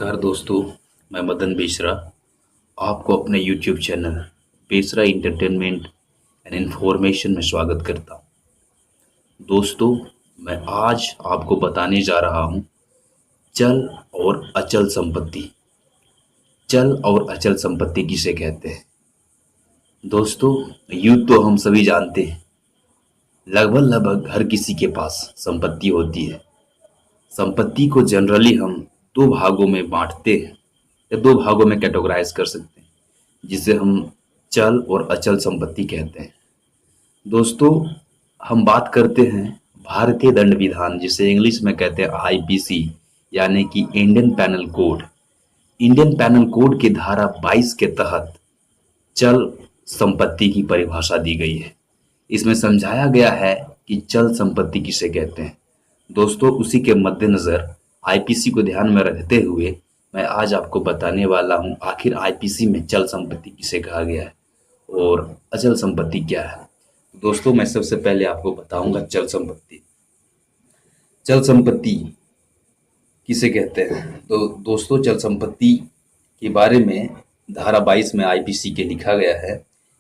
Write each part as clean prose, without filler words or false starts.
नमस्कार दोस्तों, मैं मदन बेसरा आपको अपने YouTube channel Besra entertainment and information में स्वागत करता हूँ। दोस्तों, मैं आज आपको बताने जा रहा हूँ चल और अचल संपत्ति। चल और अचल संपत्ति किसे कहते हैं? दोस्तों, यूँ तो हम सभी जानते हैं, लगभग लगभग हर किसी के पास संपत्ति होती है। संपत्ति को जनरली हम दो भागों में बांटते हैं या दो भागों में कैटेगराइज कर सकते हैं, जिसे हम चल और अचल संपत्ति कहते हैं। दोस्तों, हम बात करते हैं भारतीय दंड विधान, जिसे इंग्लिश में कहते हैं आईपीसी, यानी कि Indian panel code. Indian panel code की धारा 22 के तहत चल संपत्ति की परिभाषा दी गई है। इसमें समझाया गया है कि चल संपत्ति किसे कहते हैं। दोस्तों, उसी के मद्देनजर आईपीसी को ध्यान में रखते हुए मैं आज आपको बताने वाला हूं आखिर आईपीसी में चल संपत्ति किसे कहा गया है और अचल संपत्ति क्या है। दोस्तों, मैं सबसे पहले आपको बताऊंगा चल संपत्ति। चल संपत्ति किसे कहते हैं? तो दोस्तों, चल संपत्ति के बारे में धारा 22 में आईपीसी के लिखा गया है,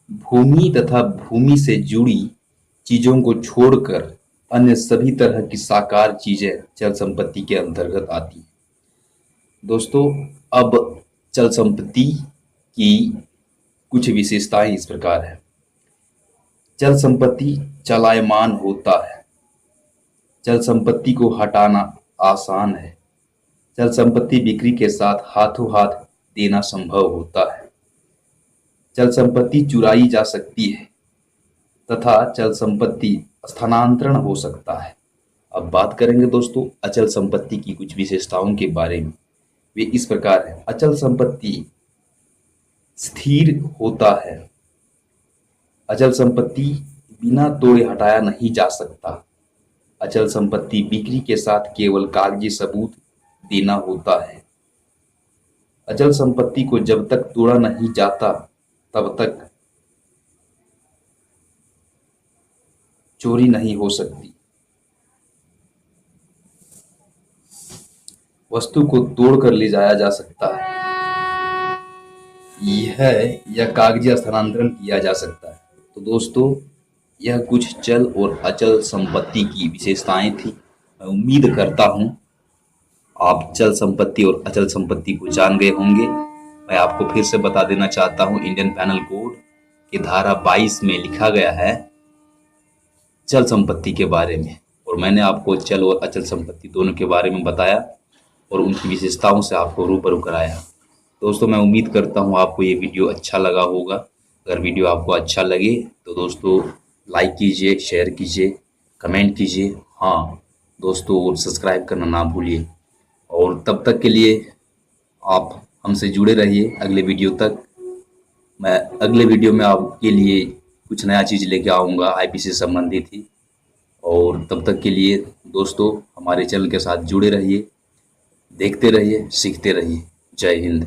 भूमि तथा भूमि से जुड़ी चीजों को छोड़कर अन्य सभी तरह की साकार चीजें चल संपत्ति के अंतर्गत आती हैं। दोस्तों, अब चल संपत्ति की कुछ विशेषताएं इस प्रकार है। चल संपत्ति चलायमान होता है। चल संपत्ति को हटाना आसान है। चल संपत्ति बिक्री के साथ हाथों हाथ देना संभव होता है। चल संपत्ति चुराई जा सकती है तथा चल संपत्ति स्थानांतरण हो सकता है। अब बात करेंगे दोस्तों अचल संपत्ति की कुछ विशेषताओं के बारे में। वे इस प्रकार है। अचल संपत्ति स्थिर होता है। अचल संपत्ति बिना तोड़े हटाया नहीं जा सकता। अचल संपत्ति बिक्री के साथ केवल कागजी सबूत देना होता है। अचल संपत्ति को जब तक तोड़ा नहीं जाता तब तक चोरी नहीं हो सकती। वस्तु को तोड़कर ले जाया जा सकता है या कागजी स्थानांतरण किया जा सकता है। तो दोस्तों, यह कुछ चल और अचल संपत्ति की विशेषताएं थी। मैं उम्मीद करता हूं आप चल संपत्ति और अचल संपत्ति को जान गए होंगे। मैं आपको फिर से बता देना चाहता हूं, इंडियन पैनल कोड की धारा 22 में लिखा गया है चल संपत्ति के बारे में, और मैंने आपको चल और अचल संपत्ति दोनों के बारे में बताया और उनकी विशेषताओं से आपको रूबरू कराया। दोस्तों, मैं उम्मीद करता हूं आपको ये वीडियो अच्छा लगा होगा। अगर वीडियो आपको अच्छा लगे तो दोस्तों लाइक कीजिए, शेयर कीजिए, कमेंट कीजिए। हाँ दोस्तों, और सब्सक्राइब करना ना भूलिए। और तब तक के लिए आप हमसे जुड़े रहिए अगले वीडियो तक। मैं अगले वीडियो में आपके लिए कुछ नया चीज़ लेके आऊँगा आईपीसी से संबंधित ही। और तब तक के लिए दोस्तों हमारे चैनल के साथ जुड़े रहिए, देखते रहिए, सीखते रहिए। जय हिंद।